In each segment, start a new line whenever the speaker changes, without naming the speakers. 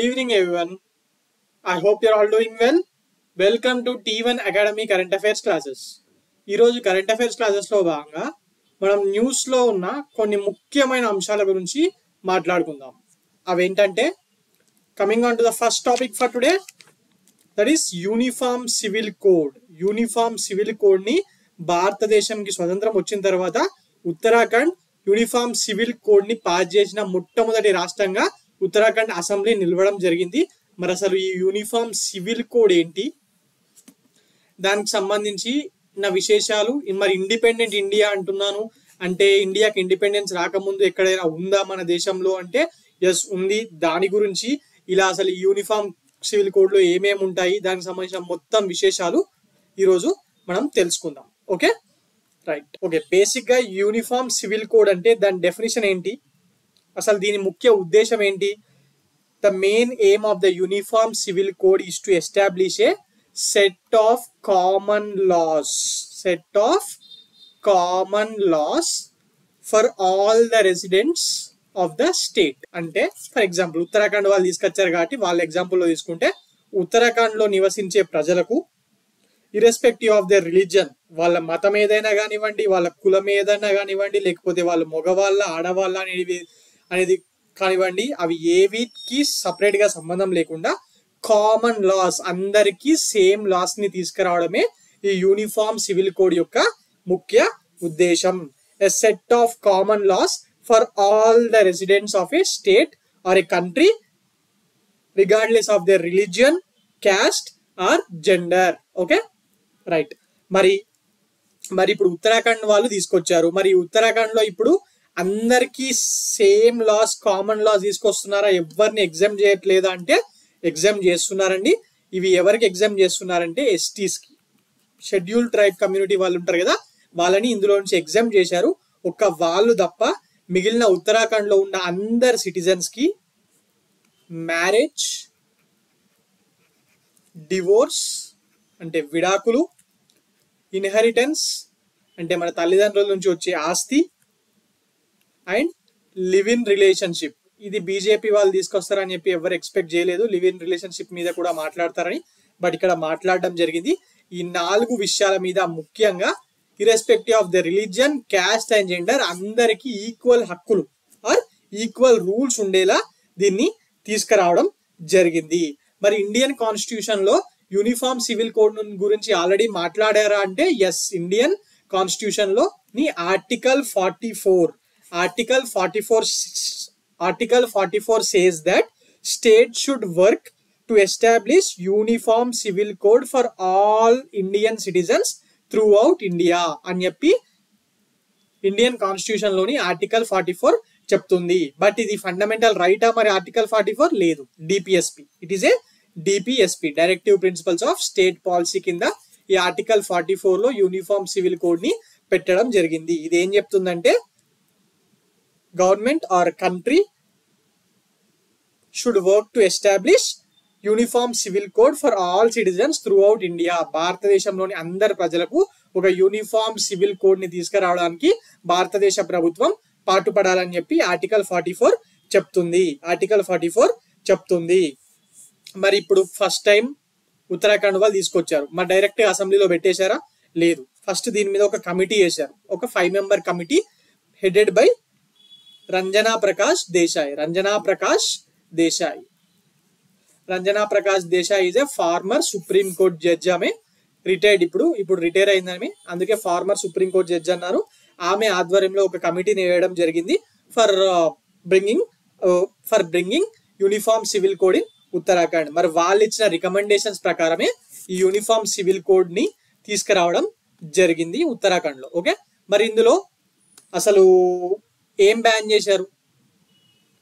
Good evening, everyone. I hope you're all doing well. Welcome to T1 Academy Current Affairs classes. ఈరోజు current affairs క్లాసెస్లో భాగంగా మనం న్యూస్లో ఉన్న కొన్ని ముఖ్యమైన అంశాల గురించి మాట్లాడుకుందాం. అవేంటంటే coming on to the first topic for today, that is uniform civil code. Uniform civil కోడ్ని భారతదేశంకి స్వతంత్రం వచ్చిన తర్వాత ఉత్తరాఖండ్ యూనిఫామ్ సివిల్ కోడ్ని పాస్ చేసిన మొట్టమొదటి రాష్ట్రంగా ఉత్తరాఖండ్ అసెంబ్లీ నిలవడం జరిగింది. మరి అసలు ఈ యూనిఫామ్ సివిల్ కోడ్ ఏంటి, దానికి సంబంధించి నా విశేషాలు, మరి ఇండిపెండెంట్ ఇండియా అంటున్నాను అంటే ఇండియాకి ఇండిపెండెన్స్ రాకముందు ఎక్కడైనా ఉందా మన దేశంలో అంటే ఎస్ ఉంది. దాని గురించి ఇలా అసలు ఈ యూనిఫామ్ సివిల్ కోడ్లో ఏమేమి ఉంటాయి, దానికి సంబంధించిన మొత్తం విశేషాలు ఈరోజు మనం తెలుసుకుందాం. Okay right. ఓకే, బేసిక్గా యూనిఫామ్ సివిల్ కోడ్ అంటే దాని డెఫినేషన్ ఏంటి, అసలు దీని ముఖ్య ఉద్దేశం ఏంటి? The main aim of the uniform civil code is to establish a set of common laws for all the residents of the state. అంటే ఫర్ ఎగ్జాంపుల్ ఉత్తరాఖండ్ వాళ్ళు తీసుకొచ్చారు కాబట్టి వాళ్ళ ఎగ్జాంపుల్లో తీసుకుంటే ఉత్తరాఖండ్లో నివసించే ప్రజలకు ఇర్రెస్పెక్టివ్ ఆఫ్ ద రిలీజియన్, వాళ్ళ మతం ఏదైనా కానివ్వండి, వాళ్ళ కులం ఏదైనా కానివ్వండి, లేకపోతే వాళ్ళ మగవాళ్ళ ఆడవాళ్ళ అనేది కానివ్వండి, అవి ఏవికి సపరేట్గా సంబంధం లేకుండా కామన్ లాస్, అందరికీ సేమ్ లాస్ని తీసుకురావడమే ఈ యూనిఫామ్ సివిల్ కోడ్ యొక్క ముఖ్య ఉద్దేశం. A set of common laws for all the residents of a state or a country regardless of the religion, caste or gender. Okay right. మరి ఇప్పుడు ఉత్తరాఖండ్ వాళ్ళు తీసుకొచ్చారు. మరి ఉత్తరాఖండ్లో ఇప్పుడు అందరికీ సేమ్ లాస్, కామన్ లాస్ తీసుకొస్తున్నారా? ఎవరిని ఎగ్జామ్ చేయట్లేదా అంటే ఎగ్జామ్ చేస్తున్నారండి. ఇవి ఎవరికి ఎగ్జామ్ చేస్తున్నారంటే ఎస్టీస్కి, షెడ్యూల్ ట్రైబ్ కమ్యూనిటీ వాళ్ళు ఉంటారు కదా, వాళ్ళని ఇందులో నుంచి ఎగ్జామ్ చేశారు. ఒక్క వాళ్ళు తప్ప మిగిలిన ఉత్తరాఖండ్లో ఉన్న అందరు సిటిజన్స్కి మ్యారేజ్, డివోర్స్ అంటే విడాకులు, ఇన్హెరిటెన్స్ అంటే మన తల్లిదండ్రుల నుంచి వచ్చే ఆస్తి, అండ్ లివ్ ఇన్ రిలేషన్షిప్. ఇది బీజేపీ వాళ్ళు తీసుకొస్తారని చెప్పి ఎవరు ఎక్స్పెక్ట్ చేయలేదు. లివ్ ఇన్ రిలేషన్షిప్ మీద కూడా మాట్లాడతారని, బట్ ఇక్కడ మాట్లాడడం జరిగింది. ఈ 4 విషయాల మీద ముఖ్యంగా irrespective of the religion, caste and gender అందరికీ ఈక్వల్ హక్కులు ఆర్ ఈక్వల్ రూల్స్ ఉండేలా దీన్ని తీసుకురావడం జరిగింది. మరి ఇండియన్ కాన్స్టిట్యూషన్ లో యూనిఫామ్ సివిల్ కోడ్ గురించి ఆల్రెడీ మాట్లాడారా అంటే ఎస్, ఇండియన్ కాన్స్టిట్యూషన్ లో article 44 says that state should work to establish uniform civil code for all Indian citizens throughout India అని చెప్పి ఇండియన్ కాన్స్టిట్యూషన్ లోని ఆర్టికల్ 44 చెప్తుంది. బట్ ఇది ఫండమెంటల్ రైటా మరి ఆర్టికల్ 44? లేదు, DPSP. It is a DPSP, directive principles of state policy కింద ఈ ఆర్టికల్ 44 లో యూనిఫామ్ సివిల్ కోడ్ ని పెట్టడం జరిగింది. ఇది ఏం చెప్తుందంటే government are country should work to establish uniform civil code for all citizens through out India. భారతదేశంలోని అందరి ప్రజలకు ఒక యూనిఫామ్ సివిల్ కోడ్ ని తీసుకురావడానికి భారతదేశ ప్రభుత్వం పాటుపడాలని చెప్పి ఆర్టికల్ 44 చెప్తుంది. మరి ఇప్పుడు ఫస్ట్ టైం ఉత్తరాఖండ్ వాళ్ళు తీసుకొచ్చారు. మరి డైరెక్ట్ అసెంబ్లీలో పెట్టేశారా? లేదు. ఫస్ట్ దీని మీద ఒక కమిటీ వేశారు, ఒక 5 member committee headed by Ranjana Prakash Desai is a former supreme court judge. ఆమె రిటైర్డ్, ఇప్పుడు రిటైర్ అయిందని, అందుకే ఫార్మర్ సుప్రీం కోర్ట్ జడ్జ్ అన్నారు. ఆమె ఆధ్వర్యంలో ఒక కమిటీని వేయడం జరిగింది for bringing uniform civil code in Uttarakhand. మరి వాళ్ళు ఇచ్చిన రికమెండేషన్స్ ప్రకారమే ఈ యూనిఫామ్ సివిల్ కోడ్ ని తీసుకురావడం జరిగింది ఉత్తరాఖండ్ లో. ఓకే, మరి ఇందులో అసలు ఏం బ్యాన్ చేశారు,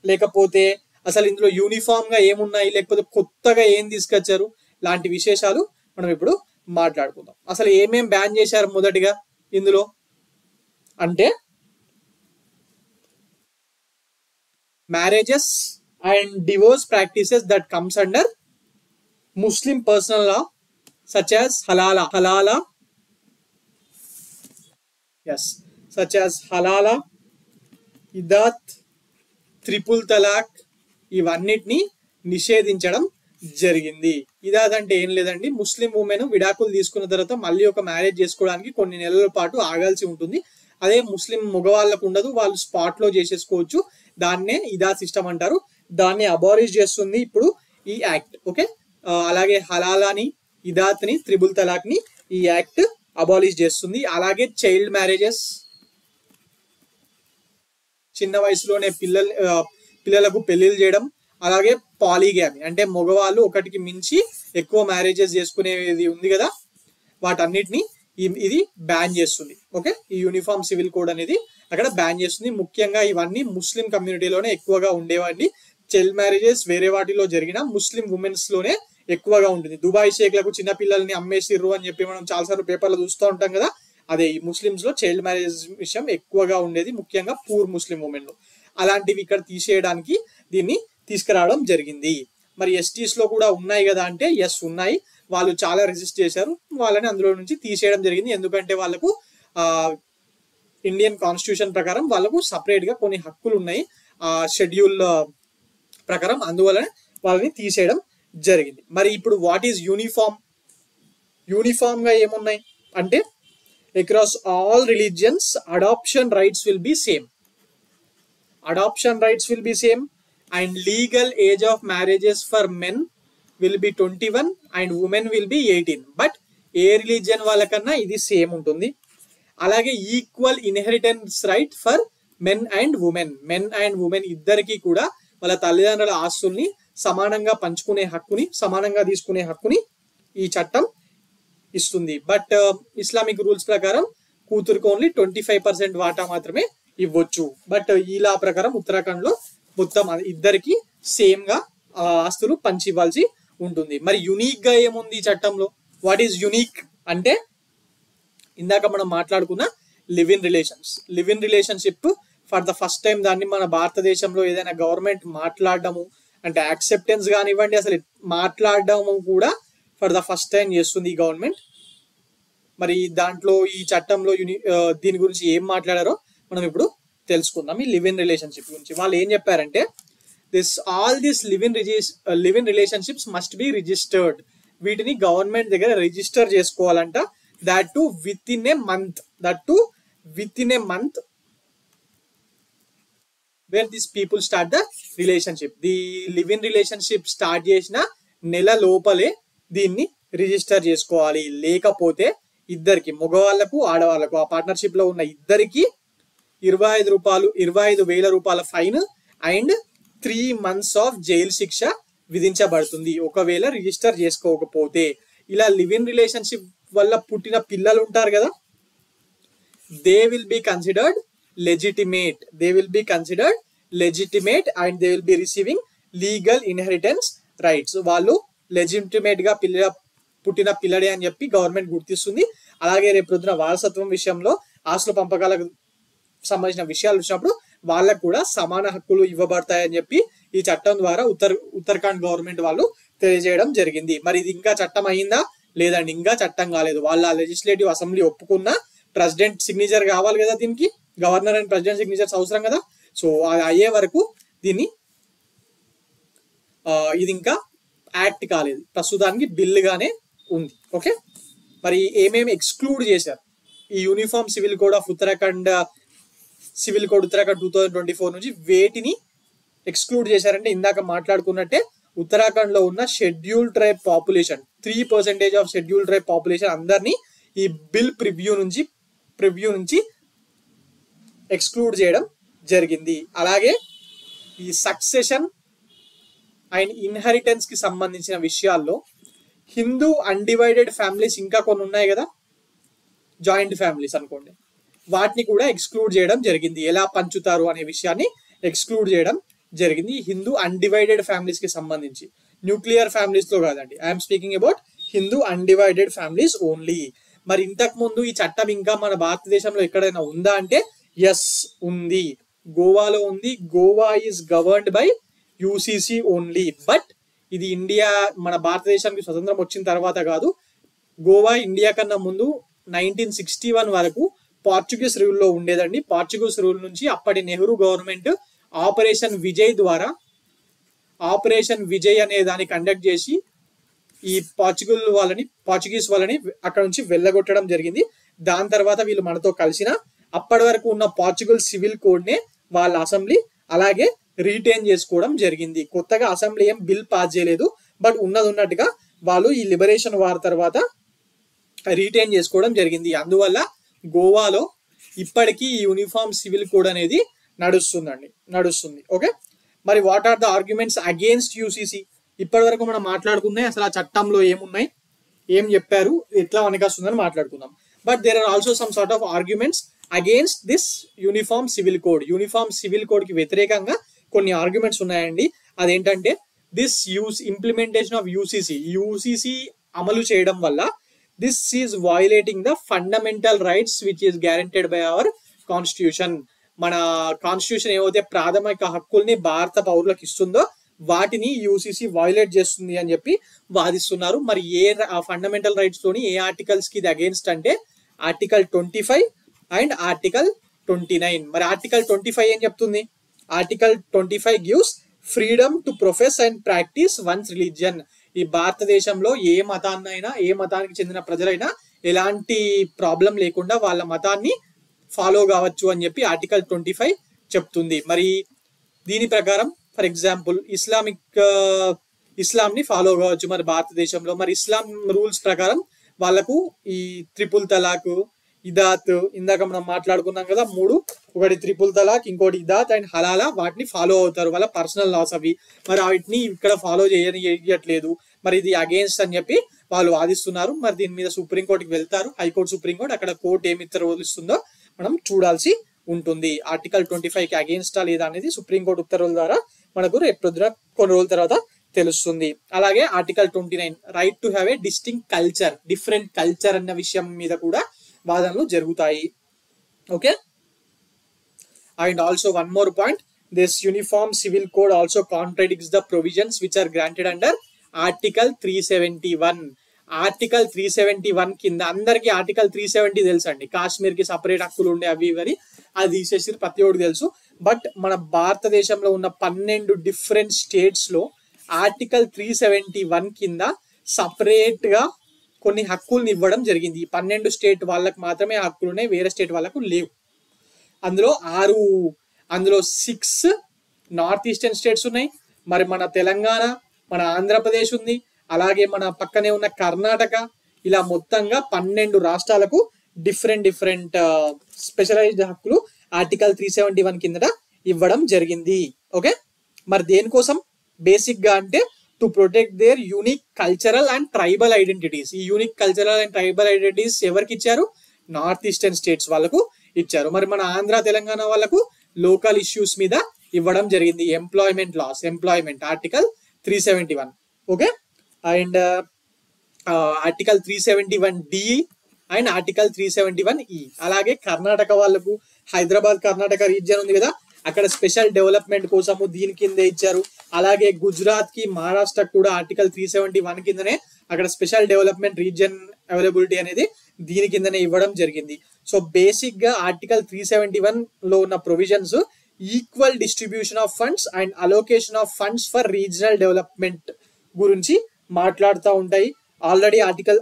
లేకపోతే అసలు ఇందులో యూనిఫామ్ గా ఏమున్నాయి, లేకపోతే కొత్తగా ఏం తీసుకొచ్చారు, లాంటి విశేషాలు మనం ఇప్పుడు మాట్లాడుకుందాం. అసలు ఏమేం బ్యాన్ చేశారు మొదటిగా ఇందులో అంటే marriages and divorce practices that comes under Muslim personal law such as halala, ఇదాత్, ట్రిపుల్ తలాక్, ఇవన్నిటిని నిషేధించడం జరిగింది. ఇదంటే ఏం లేదండి, ముస్లిం ఉమెన్ విడాకులు తీసుకున్న తర్వాత మళ్ళీ ఒక మ్యారేజ్ చేసుకోవడానికి కొన్ని నెలల పాటు ఆగాల్సి ఉంటుంది. అదే ముస్లిం మగవాళ్ళకు ఉండదు, వాళ్ళు స్పాట్ లో చేసేసుకోవచ్చు. దాన్నే ఇదా సిస్టమ్ అంటారు. దాన్ని అబాలిష్ చేస్తుంది ఇప్పుడు ఈ యాక్ట్. ఓకే, అలాగే హలాలాని, ఇదాత్ని, త్రిబుల్ తలాక్ ని ఈ యాక్ట్ అబాలిష్ చేస్తుంది. అలాగే చైల్డ్ మ్యారేజెస్, చిన్న వయసులోనే పిల్లలకు పెళ్లిళ్ళు చేయడం, అలాగే పాలిగామి అంటే మగవాళ్ళు ఒకటికి మించి ఎక్కువ మ్యారేజెస్ చేసుకునేది ఉంది కదా, వాటన్నిటిని ఇది బ్యాన్ చేస్తుంది. ఓకే, ఈ యూనిఫామ్ సివిల్ కోడ్ అనేది అక్కడ బ్యాన్ చేస్తుంది. ముఖ్యంగా ఇవన్నీ ముస్లిం కమ్యూనిటీలోనే ఎక్కువగా ఉండేవండి. చైల్డ్ మ్యారేజెస్ వేరే వాటిలో జరిగిన ముస్లిం ఉమెన్స్ లోనే ఎక్కువగా ఉంటుంది. దుబాయ్ షేక్లకు చిన్న పిల్లల్ని అమ్మేసిర్రు అని చెప్పి మనం చాలాసార్లు పేపర్లో చూస్తూ ఉంటాం కదా, అదే ఈ ముస్లిమ్స్ లో చైల్డ్ మ్యారేజ్ విషయం ఎక్కువగా ఉండేది, ముఖ్యంగా పూర్ ముస్లిం ఉమెన్ లో. అలాంటివి ఇక్కడ తీసేయడానికి దీన్ని తీసుకురావడం జరిగింది. మరి ఎస్టీస్ లో కూడా ఉన్నాయి కదా అంటే ఎస్ ఉన్నాయి, వాళ్ళు చాలా రెసిస్ట్ చేశారు, వాళ్ళని అందులో నుంచి తీసేయడం జరిగింది. ఎందుకంటే వాళ్ళకు ఇండియన్ కాన్స్టిట్యూషన్ ప్రకారం వాళ్ళకు సపరేట్ గా కొన్ని హక్కులు ఉన్నాయి షెడ్యూల్ ప్రకారం, అందువలన వాళ్ళని తీసేయడం జరిగింది. మరి ఇప్పుడు వాట్ ఈజ్ యూనిఫామ్ గా ఏమున్నాయి అంటే across all religions adoption rights will be same. And legal age of marriages for men will be 21 and women will be 18. But A religion వాళ్ళకన్నా ఇది సేమ్ ఉంటుంది. అలాగే equal inheritance right for men and women ఇద్దరికి కూడా వాళ్ళ తల్లిదండ్రుల ఆస్తుల్ని సమానంగా పంచుకునే హక్కుని, సమానంగా తీసుకునే హక్కుని ఈ చట్టం ఇస్తుంది. బట్ ఇస్లామిక్ రూల్స్ ప్రకారం కూతురుకు ఓన్లీ 25% వాటా మాత్రమే ఇవ్వచ్చు. బట్ ఈ లా ప్రకారం ఉత్తరాఖండ్ లో మొత్తం ఇద్దరికి సేమ్ గా ఆస్తులు పంచి ఇవ్వాల్సి ఉంటుంది. మరి యునిక్ గా ఏముంది ఈ చట్టంలో? వాట్ ఈజ్ యునిక్ అంటే ఇందాక మనం మాట్లాడుకున్న live in relationship for the first time దాన్ని మన భారతదేశంలో ఏదైనా గవర్నమెంట్ మాట్లాడడము అంటే యాక్సెప్టెన్స్ కానివ్వండి, అసలు మాట్లాడడము కూడా ఫర్ ద ఫస్ట్ టైం చేస్తుంది ఈ గవర్నమెంట్. మరి దాంట్లో ఈ చట్టంలో దీని గురించి ఏం మాట్లాడారో మనం ఇప్పుడు తెలుసుకుందాం. ఈ లివ్ ఇన్ రిలేషన్షిప్ గురించి వాళ్ళు ఏం చెప్పారంటే all this live in relationships must be registered. వీటిని గవర్నమెంట్ దగ్గర రిజిస్టర్ చేసుకోవాలంట. That to with in a month where this people start the relationship. The live in relationship start చేసిన నెల లోపలే దీన్ని రిజిస్టర్ చేసుకోవాలి. లేకపోతే ఇద్దరికి, మగవాళ్లకు ఆడవాళ్లకు, ఆ పార్ట్నర్షిప్ లో ఉన్న ఇద్దరికి 25,000 రూపాయల fine and 3 months of jail శిక్ష విధించబడుతుంది ఒకవేళ రిజిస్టర్ చేసుకోకపోతే. ఇలా లివ్ ఇన్ రిలేషన్షిప్ వల్ల పుట్టిన పిల్లలు ఉంటారు కదా, they will be considered legitimate and they will be receiving legal inheritance rights. వాళ్ళు లెజిటిమేట్ గా పుట్టిన పిల్లడే అని చెప్పి గవర్నమెంట్ గుర్తిస్తుంది. అలాగే రేపు పొద్దున వారసత్వం విషయంలో, ఆస్తుల పంపకాలకు సంబంధించిన విషయాలు వచ్చినప్పుడు వాళ్ళకు కూడా సమాన హక్కులు ఇవ్వబడతాయని చెప్పి ఈ చట్టం ద్వారా ఉత్తరాఖండ్ గవర్నమెంట్ వాళ్ళు తెలియజేయడం జరిగింది. మరి ఇది ఇంకా చట్టం అయిందా లేదండి? ఇంకా చట్టం కాలేదు. వాళ్ళ లెజిస్లేటివ్ అసెంబ్లీ ఒప్పుకున్న ప్రెసిడెంట్ సిగ్నేచర్ కావాలి కదా, దీనికి గవర్నర్ అండ్ ప్రెసిడెంట్ సిగ్నేచర్స్ అవసరం కదా. సో అది అయ్యే వరకు ఇది ఇంకా యాక్ట్ కాలేదు, ప్రస్తుతానికి బిల్లుగానే ఉంది. ఓకే, మరి ఏమేమి ఎక్స్క్లూడ్ చేశారు ఈ uniform civil code of Uttarakhand 2024 నుంచి? వేటిని ఎక్స్క్లూడ్ చేశారంటే ఇందాక మాట్లాడుకున్నట్టే ఉత్తరాఖండ్ లో ఉన్న schedule tribe population 3% of schedule tribe population అందరినీ ఈ బిల్ ప్రివ్యూ నుంచి ఎక్స్క్లూడ్ చేయడం జరిగింది. అలాగే ఈ సక్సెషన్ అండ్ ఇన్హెరిటెన్స్ కి సంబంధించిన విషయాల్లో హిందూ అన్డివైడెడ్ ఫ్యామిలీస్ ఇంకా కొన్ని ఉన్నాయి కదా, జాయింట్ ఫ్యామిలీస్ అనుకోండి, వాటిని కూడా ఎక్స్క్లూడ్ చేయడం జరిగింది. ఎలా పంచుతారు అనే విషయాన్ని ఎక్స్క్లూడ్ చేయడం జరిగింది హిందూ అన్డివైడెడ్ ఫ్యామిలీస్ కి సంబంధించి. న్యూక్లియర్ ఫ్యామిలీస్ లో కాదండి, I'm speaking about Hindu undivided families only. మరి ఇంతకు ముందు ఈ చట్టం ఇంకా మన భారతదేశంలో ఎక్కడైనా ఉందా అంటే ఎస్ ఉంది, గోవాలో ఉంది. Goa is governed by UCC only. But ఇది ఇండియా, మన భారతదేశానికి స్వతంత్రం వచ్చిన తర్వాత కాదు. గోవా ఇండియా కన్నా ముందు 1961 వరకు పోర్చుగీస్ రూల్ లో ఉండేదండి. పోర్చుగీస్ రూల్ నుంచి అప్పటి నెహ్రూ గవర్నమెంట్ ఆపరేషన్ విజయ్ ద్వారా ఆపరేషన్ విజయ్ అనే దాన్ని కండక్ట్ చేసి ఈ పోర్చుగీస్ వాళ్ళని అక్కడ నుంచి వెళ్ళగొట్టడం జరిగింది. దాని తర్వాత వీళ్ళు మనతో కలిసిన అప్పటి వరకు ఉన్న పోర్చుగల్ సివిల్ కోడ్ నే వాళ్ళ అసెంబ్లీ అలాగే రీటైన్ చేసుకోవడం జరిగింది. కొత్తగా అసెంబ్లీ ఏం బిల్ పాస్ చేయలేదు, బట్ ఉన్నట్టుగా వాళ్ళు ఈ లిబరేషన్ వార్ తర్వాత రీటైన్ చేసుకోవడం జరిగింది. అందువల్ల గోవాలో ఇప్పటికీ ఈ యూనిఫామ్ సివిల్ కోడ్ అనేది నడుస్తుంది. ఓకే, మరి what are the arguments against UCC? ఇప్పటి వరకు మనం మాట్లాడుకున్నాయి అసలు ఆ చట్టంలో ఏమున్నాయి, ఏం చెప్పారు, ఎట్లా వస్తుందని మాట్లాడుకుందాం. But there are also some sort of arguments against this uniform civil code. Uniform civil code కి వ్యతిరేకంగా కొన్ని ఆర్గ్యుమెంట్స్ ఉన్నాయండి. అదేంటంటే దిస్ ఇంప్లిమెంటేషన్ ఆఫ్ యూసీసీ అమలు చేయడం వల్ల this is violating the fundamental rights which is guaranteed by our constitution. మన constitution ఏవైతే ప్రాథమిక హక్కుల్ని భారత పౌరులకు ఇస్తుందో వాటిని యూసీసీ వయలేట్ చేస్తుంది అని చెప్పి వాదిస్తున్నారు. మరి ఏ ఫండమెంటల్ రైట్స్ లోని ఏ ఆర్టికల్స్ కి ఇది అగేన్స్ట్ అంటే ఆర్టికల్ 25 అండ్ ఆర్టికల్ 29. మరి ఆర్టికల్ 25 ఏం చెప్తుంది? Article 25 gives freedom to profess and practice once religion. ఈ భారతదేశంలో ఏ మతానికి చెందిన ప్రజలైనా ఎలాంటి ప్రాబ్లం లేకుండా వాళ్ళ మతాన్ని ఫాలో కావచ్చు అని చెప్పి ఆర్టికల్ 25 చెప్తుంది. మరి దీని ప్రకారం ఫర్ ఎగ్జాంపుల్ ఇస్లాంని ఫాలో కావచ్చు మరి భారతదేశంలో. మరి ఇస్లాం రూల్స్ ప్రకారం వాళ్ళకు ఈ త్రిపుల్ తలాక్, ఇదాత్, ఇందాక మనం మాట్లాడుకున్నాం కదా 3, ఒకటి త్రిపుల్ తలాక్, ఇంకోటి ఇదాత్ అండ్ హలాలా, వాటిని ఫాలో అవుతారు. వాళ్ళ పర్సనల్ లాస్ అవి. మరి వాటిని ఇక్కడ ఫాలో చేయట్లేదు, మరి ఇది అగేన్స్ట్ అని చెప్పి వాళ్ళు వాదిస్తున్నారు. మరి దీని మీద సుప్రీంకోర్టుకి వెళ్తారు, హైకోర్టు, సుప్రీంకోర్టు. అక్కడ కోర్టు ఏమి ఉత్తర్వులిస్తుందో మనం చూడాల్సి ఉంటుంది. ఆర్టికల్ 25 కి అగేన్స్టా లేదా అనేది సుప్రీంకోర్టు ఉత్తర్వుల ద్వారా మనకు రేపు పొద్దున కొన్ని రోజుల తర్వాత తెలుస్తుంది. అలాగే article 29 right to have a different culture అన్న విషయం మీద కూడా వాదనలు జరుగుతాయి. Okay, and also one more point, this uniform civil code also contradicts the provisions which are granted under article 371. Article 371 కింద అందరికి ఆర్టికల్ 370 తెలుసు అండి. కాశ్మీర్ కి సపరేట్ హక్కులు ఉండే అవి ఇవని అది తీసేసి ప్రతి ఒక్కరికి తెలుసు. బట్ మన భారతదేశంలో ఉన్న 12 డిఫరెంట్ స్టేట్స్ లో ఆర్టికల్ 371 కింద సపరేట్ గా కొన్ని హక్కుల్ని ఇవ్వడం జరిగింది. 12 స్టేట్ వాళ్ళకి మాత్రమే హక్కులు ఉన్నాయి, వేరే స్టేట్ వాళ్ళకు లేవు. అందులో 6 నార్త్ ఈస్టర్న్ స్టేట్స్ ఉన్నాయి. మరి మన తెలంగాణ, మన ఆంధ్రప్రదేశ్ ఉంది, అలాగే మన పక్కనే ఉన్న కర్ణాటక, ఇలా మొత్తంగా 12 రాష్ట్రాలకు డిఫరెంట్ స్పెషలైజ్డ్ హక్కులు ఆర్టికల్ 371 కిందట ఇవ్వడం జరిగింది. ఓకే, మరి దేనికోసం? బేసిక్ గా అంటే to protect their unique cultural and tribal identities. ఈ unique cultural and tribal identities ఎవరికి ఇచ్చారు? నార్త్ ఈస్టర్న్ స్టేట్స్ వాళ్ళకు ఇచ్చారు. మరి మన ఆంధ్ర, తెలంగాణ వాళ్ళకు లోకల్ ఇష్యూస్ మీద ఇవ్వడం జరిగింది. Employment article 371. Okay, and article 371D and article 371E. అలాగే కర్ణాటక వాళ్ళకు హైదరాబాద్ కర్ణాటక రీజియన్ ఉంది కదా, అక్కడ స్పెషల్ డెవలప్మెంట్ కోసము దీని కింద ఇచ్చారు. అలాగే గుజరాత్ కి, మహారాష్ట్ర కూడా ఆర్టికల్ 371 కిందనే అక్కడ స్పెషల్ డెవలప్మెంట్ రీజియన్ అవైలబిలిటీ అనేది దీని కిందనే ఇవ్వడం జరిగింది. సో బేసిక్ గా ఆర్టికల్ 371 లో ఉన్న provisions equal distribution of funds and allocation of funds for regional development గురించి మాట్లాడుతూ ఉంటాయి. Already article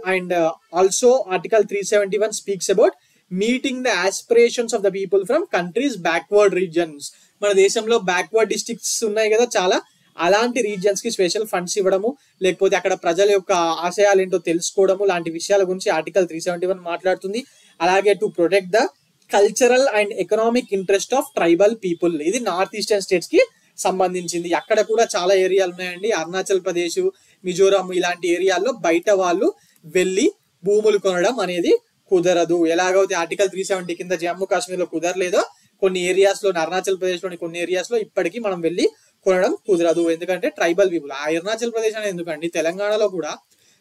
371 speaks about meeting the aspirations of the people from countries backward reasons. మన దేశంలో బ్యాక్వర్డ్ డిస్ట్రిక్ట్స్ ఉన్నాయి కదా చాలా, అలాంటి రీజియన్స్ కి స్పెషల్ ఫండ్స్ ఇవ్వడము, లేకపోతే అక్కడ ప్రజల యొక్క ఆశయాలు ఏంటో తెలుసుకోవడము, లాంటి విషయాల గురించి ఆర్టికల్ 371 మాట్లాడుతుంది. అలాగే to protect the cultural and economic interest of tribal people. ఇది నార్త్ ఈస్టర్న్ స్టేట్స్ కి సంబంధించింది. అక్కడ కూడా చాలా ఏరియాలు ఉన్నాయండి. అరుణాచల్ ప్రదేశ్, మిజోరాం ఇలాంటి ఏరియాల్లో బయట వాళ్ళు వెళ్ళి భూములు కొనడం అనేది కుదరదు. ఎలాగైతే ఆర్టికల్ 370 కింద జమ్మూ కాశ్మీర్ లో కుదరలేదో, కొన్ని ఏరియాస్ లో, అరుణాచల్ ప్రదేశ్ లోని కొన్ని ఏరియాస్ లో ఇప్పటికీ మనం వెళ్ళి కొనడం కుదరదు. ఎందుకంటే ట్రైబల్ పీపుల్. ఆ అరుణాచల్ ప్రదేశ్ అనేది ఎందుకండి, తెలంగాణలో కూడా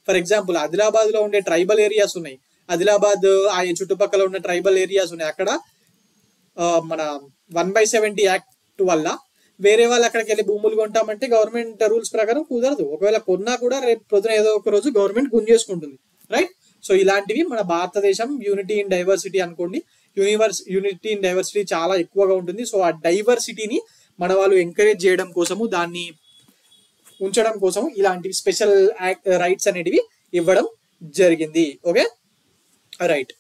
ఫర్ ఎగ్జాంపుల్ ఆదిలాబాద్ లో ఉండే ట్రైబల్ ఏరియాస్ ఉన్నాయి. ఆదిలాబాద్ ఆ చుట్టుపక్కల ఉన్న ట్రైబల్ ఏరియాస్ ఉన్నాయి. అక్కడ మన 1/70 యాక్ట్ వల్ల వేరే వాళ్ళు అక్కడికి వెళ్ళి భూములు కొంటామంటే గవర్నమెంట్ రూల్స్ ప్రకారం కుదరదు. ఒకవేళ కొన్నా కూడా రేపు పొద్దున ఏదో ఒక రోజు గవర్నమెంట్ గుంజేసుకుంటుంది, రైట్? సో ఇలాంటివి మన భారతదేశం యూనిటీ ఇన్ డైవర్సిటీ అనుకోండి. యూనిటీ ఇన్ డైవర్సిటీ చాలా ఎక్కువగా ఉంటుంది. సో ఆ డైవర్సిటీని మన వాళ్ళు ఎంకరేజ్ చేయడం కోసము, దాన్ని ఉంచడం కోసం ఇలాంటి స్పెషల్ రైట్స్ అనేటివి ఇవ్వడం జరిగింది. ఓకే రైట్,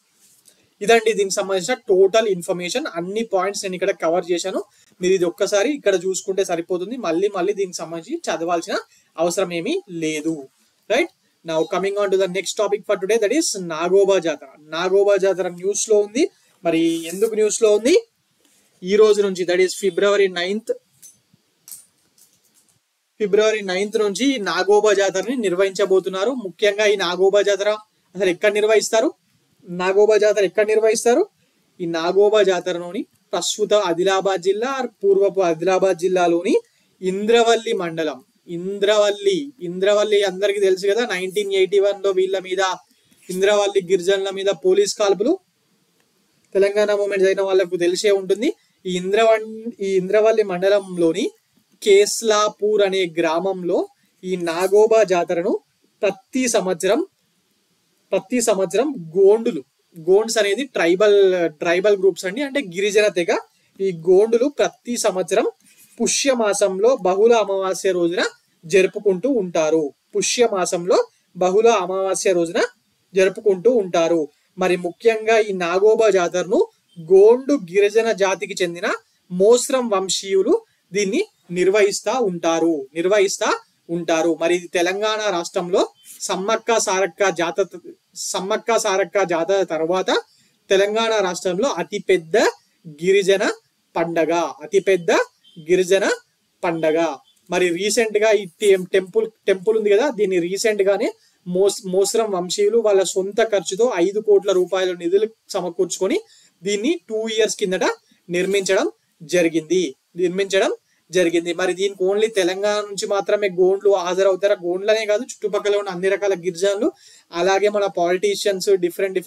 ఇదండి దీనికి సంబంధించిన టోటల్ ఇన్ఫర్మేషన్. అన్ని పాయింట్స్ నేను ఇక్కడ కవర్ చేశాను. మీరు ఇది ఒక్కసారి ఇక్కడ చూసుకుంటే సరిపోతుంది. మళ్ళీ దీనికి సంబంధించి చదవాల్సిన అవసరం ఏమీ లేదు. Right, now coming on to the next topic for today, that is Nagoba జాతర. నాగోబా జాతర న్యూస్ లో ఉంది. మరి ఎందుకు న్యూస్ లో ఉంది? ఈ రోజు నుంచి, దట్ ఈస్ ఫిబ్రవరి 9th నుంచి నాగోబా జాతరని నిర్వహించబోతున్నారు. ముఖ్యంగా ఈ నాగోబా జాతర అసలు ఎక్కడ నిర్వహిస్తారు? నాగోబా జాతర ఎక్కడ నిర్వహిస్తారు? ఈ నాగోబా జాతరలోని ప్రస్తుత ఆదిలాబాద్ జిల్లా, పూర్వపు ఆదిలాబాద్ జిల్లాలోని ఇంద్రవల్లి మండలం. ఇంద్రవల్లి అందరికి తెలుసు కదా. 1981లో వీళ్ళ మీద, ఇంద్రవల్లి గిరిజనుల మీద పోలీస్ కాల్పులు తెలంగాణ మూమెంట్ జరిగిన వాళ్ళకు తెలిసే ఉంటుంది. ఈ ఇంద్రవల్లి మండలంలోని కేస్లాపూర్ అనే గ్రామంలో ఈ నాగోబా జాతరను ప్రతి సంవత్సరం గోండ్స్ అనేది ట్రైబల్ గ్రూప్స్ అండి, అంటే గిరిజన తెగ. ఈ గోండులు ప్రతి సంవత్సరం పుష్యమాసంలో బహుళ అమావాస్య రోజున జరుపుకుంటూ ఉంటారు. మరి ముఖ్యంగా ఈ నాగోబా జాతరను గోండు గిరిజన జాతికి చెందిన మోస్రం వంశీయులు దీన్ని నిర్వహిస్తా ఉంటారు. మరి ఇది తెలంగాణ రాష్ట్రంలో సమ్మక్క సారక్క జాతర తర్వాత తెలంగాణ రాష్ట్రంలో అతిపెద్ద గిరిజన పండగ. మరి రీసెంట్ గా ఈ టెంపుల్ ఉంది కదా, దీన్ని రీసెంట్ గానే మోస్రం వంశీయులు వాళ్ళ సొంత ఖర్చుతో 5 కోట్ల రూపాయల నిధులు సమకూర్చుకొని దీన్ని 2 years కిందట నిర్మించడం జరిగింది. మరి దీనికి ఓన్లీ తెలంగాణ నుంచి మాత్రమే గోండ్లు హాజరవుతారా? గోండ్లనే కాదు, చుట్టుపక్కల ఉన్న అన్ని రకాల గిరిజనులు, అలాగే మన పాలిటీషియన్స్, డిఫరెంట్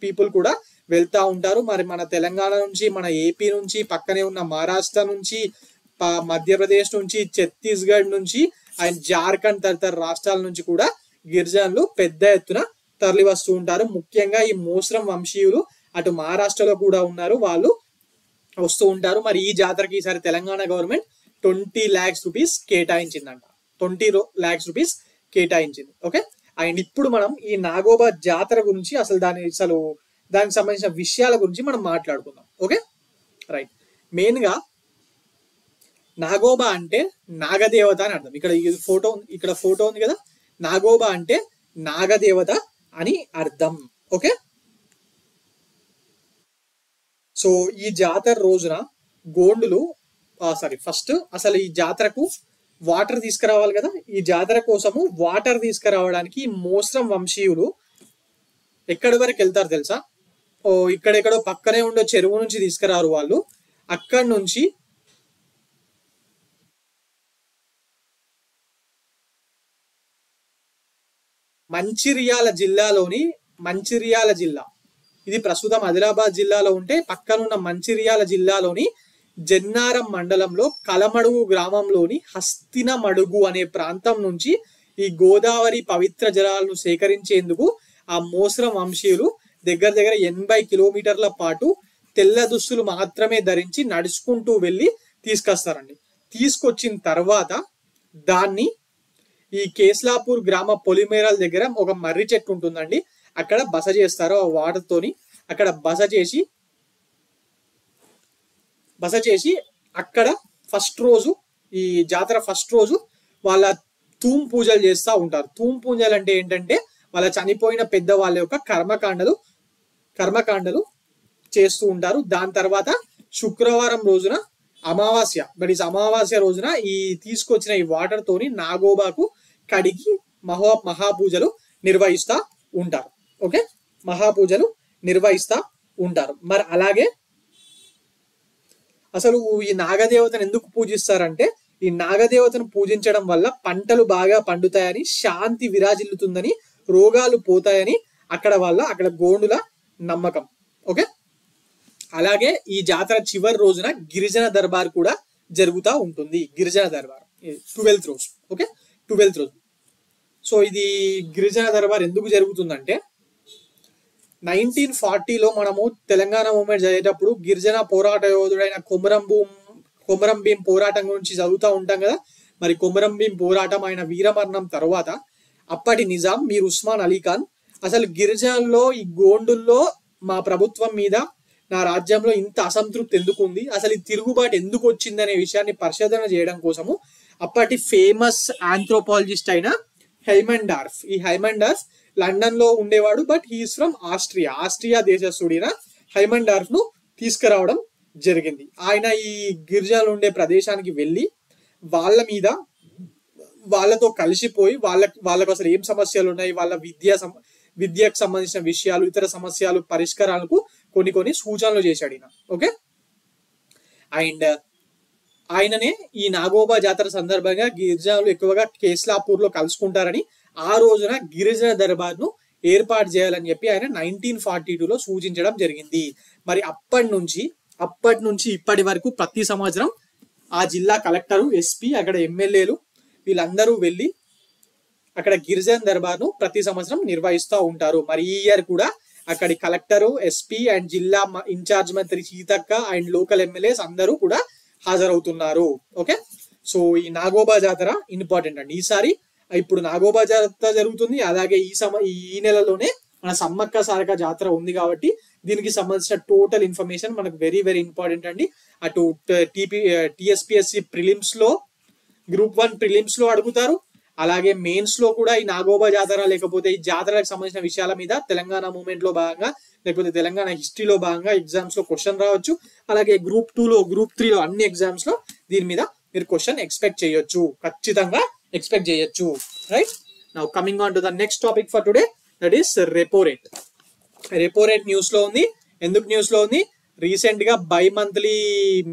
పీపుల్ కూడా వెళ్తా ఉంటారు. మరి మన తెలంగాణ నుంచి, మన ఏపీ నుంచి, పక్కనే ఉన్న మహారాష్ట్ర నుంచి, మధ్యప్రదేశ్ నుంచి, ఛత్తీస్గఢ్ నుంచి అండ్ జార్ఖండ్ తదితర రాష్ట్రాల నుంచి కూడా గిరిజనులు పెద్ద ఎత్తున తరలి వస్తూ ఉంటారు. ముఖ్యంగా ఈ మోస్రం వంశీయులు అటు మహారాష్ట్రలో కూడా ఉన్నారు, వాళ్ళు వస్తూ ఉంటారు. మరి ఈ జాతరకి ఈసారి తెలంగాణ గవర్నమెంట్ 20 lakhs రూపీస్ కేటాయించిందంట. 20 lakhs రూపీస్ కేటాయించింది. ఓకే, అండ్ ఇప్పుడు మనం ఈ నాగోబా జాతర గురించి దానికి సంబంధించిన విషయాల గురించి మనం మాట్లాడుకుందాం. ఓకే రైట్, మెయిన్ గా నాగోబా అంటే నాగదేవత అని అర్థం. ఇక్కడ ఫోటో ఉంది కదా, నాగోబా అంటే నాగదేవత అని అర్థం. ఓకే, సో ఈ జాతర రోజున గోండులు ఫస్ట్ అసలు ఈ జాతరకు వాటర్ తీసుకురావాలి కదా. ఈ జాతర కోసము వాటర్ తీసుకురావడానికి మోస్రం వంశీయులు ఎక్కడి వరకు వెళ్తారు తెలుసా? ఇక్కడెక్కడో పక్కనే ఉండే చెరువు నుంచి తీసుకురారు వాళ్ళు. అక్కడి నుంచి మంచిర్యాల జిల్లా, ఇది ప్రస్తుతం ఆదిలాబాద్ జిల్లాలో ఉంటే పక్కనున్న మంచిర్యాల జిల్లాలోని జన్నారం మండలంలో కలమడుగు గ్రామంలోని హస్తినమడుగు అనే ప్రాంతం నుంచి ఈ గోదావరి పవిత్ర జలాలను సేకరించేందుకు ఆ మోస్రం వంశీయులు దగ్గర 80 కిలోమీటర్ల పాటు తెల్ల దుస్తులు మాత్రమే ధరించి నడుచుకుంటూ వెళ్ళి తీసుకొస్తారండి. తీసుకొచ్చిన తర్వాత దాన్ని ఈ కేస్లాపూర్ గ్రామ పొలిమేరల దగ్గర ఒక మర్రి చెట్టు ఉంటుందండి, అక్కడ బస చేస్తారు. ఆ వాటర్ తోని అక్కడ బస చేసి అక్కడ ఈ జాతర ఫస్ట్ రోజు వాళ్ళ తూమ్ పూజలు చేస్తూ ఉంటారు. తూమ్ పూజలు అంటే ఏంటంటే వాళ్ళ చనిపోయిన పెద్ద వాళ్ళ యొక్క కర్మకాండలు చేస్తూ ఉంటారు. దాని తర్వాత శుక్రవారం రోజున అమావాస్య రోజున ఈ తీసుకొచ్చిన ఈ వాటర్ తోని నాగోబాకు కడిగి మహాపూజలు నిర్వహిస్తా ఉంటారు. ఓకే, మహాపూజలు నిర్వహిస్తా ఉంటారు. మరి అలాగే అసలు ఈ నాగదేవతను ఎందుకు పూజిస్తారంటే, ఈ నాగదేవతను పూజించడం వల్ల పంటలు బాగా పండుతాయని, శాంతి విరాజిల్లుతుందని, రోగాలు పోతాయని అక్కడ గోండుల నమ్మకం. ఓకే, అలాగే ఈ జాతర చివరి రోజున గిరిజన దర్బార్ కూడా జరుగుతూ ఉంటుంది. గిరిజన దర్బార్ 12th రోజు. ఓకే, 12th రోజు. సో ఇది గిరిజన దర్బార్ ఎందుకు జరుగుతుందంటే 1940లో మనము తెలంగాణ మూవ్మెంట్ జరిగేటప్పుడు గిరిజన పోరాట యోధుడైన కొమరం భీం పోరాటం గురించి చదువుతూ ఉంటాం కదా. మరి కొమరం భీం పోరాటం ఆయన వీరమరణం తర్వాత అప్పటి నిజాం మీర్ ఉస్మాన్ అలీ ఖాన్ అసలు గిరిజనుల్లో ఈ గోండుల్లో మా ప్రభుత్వం మీద నా రాజ్యంలో ఇంత అసంతృప్తి ఎందుకు ఉంది, అసలు ఈ తిరుగుబాటు ఎందుకు వచ్చింది అనే విషయాన్ని పరిశోధన చేయడం కోసము అప్పటి ఫేమస్ ఆంథ్రోపాలజిస్ట్ అయిన హైమండార్ఫ్, ఈ హైమండార్ఫ్ లండన్ లో ఉండేవాడు, but he's from Austria దేశస్థుడైన Haimendorf ను తీసుకురావడం జరిగింది. ఆయన ఈ గిరిజనులు ఉండే ప్రదేశానికి వెళ్ళి వాళ్ళతో కలిసిపోయి వాళ్ళకు అసలు ఏం సమస్యలు ఉన్నాయి, వాళ్ళ విద్యకు సంబంధించిన విషయాలు, ఇతర సమస్యలు పరిష్కారాలకు కొన్ని సూచనలు చేశాడు ఈయన. ఓకే, అండ్ ఆయననే ఈ నాగోబా జాతర సందర్భంగా గిరిజనులు ఎక్కువగా కేస్లాపూర్ లో కలుసుకుంటారని ఆ రోజున గిరిజన దర్బార్ను ఏర్పాటు చేయాలని చెప్పి ఆయన 1942లో సూచించడం జరిగింది. మరి అప్పటి నుంచి ఇప్పటి వరకు ప్రతి సంవత్సరం ఆ జిల్లా కలెక్టరు, ఎస్పీ, అక్కడ ఎమ్మెల్యేలు వీళ్ళందరూ వెళ్ళి అక్కడ గిరిజన దర్బార్ను ప్రతి సంవత్సరం నిర్వహిస్తూ ఉంటారు. మరి ఈ ఇయర్ కూడా అక్కడి కలెక్టరు, ఎస్పీ అండ్ జిల్లా ఇన్ఛార్జ్ మంత్రి సీతక్క అండ్ లోకల్ ఎమ్మెల్యేస్ అందరూ కూడా హాజరవుతున్నారు. ఓకే, సో ఈ నాగోబా జాతర ఇంపార్టెంట్ అండి. ఈసారి ఇప్పుడు నాగోబా జాతర జరుగుతుంది, అలాగే ఈ నెలలోనే మన సమ్మక్క సారక జాతర ఉంది కాబట్టి దీనికి సంబంధించిన టోటల్ ఇన్ఫర్మేషన్ మనకు వెరీ వెరీ ఇంపార్టెంట్ అండి. అటు టిఎస్పిఎస్సి ప్రిలిమ్స్ లో, గ్రూప్ 1 ప్రిలిమ్స్ లో అడుగుతారు, అలాగే మెయిన్స్ లో కూడా ఈ నాగోబా జాతర లేకపోతే ఈ జాతరకు సంబంధించిన విషయాల మీద తెలంగాణ మూవ్మెంట్ లో భాగంగా లేకపోతే తెలంగాణ హిస్టరీలో భాగంగా ఎగ్జామ్స్ లో క్వశ్చన్ రావచ్చు. అలాగే గ్రూప్ 2 లో, గ్రూప్ 3 లో అన్ని ఎగ్జామ్స్ లో దీని మీద మీరు క్వశ్చన్ ఎక్స్పెక్ట్ చేయొచ్చు, ఖచ్చితంగా ఎక్స్పెక్ట్ చేయొచ్చు. Right, now coming on to the next topic for today, that is repo rate. Repo rate news లో ఉంది. ఎందుకు న్యూస్ లో ఉంది? రీసెంట్ గా బై మంత్లీ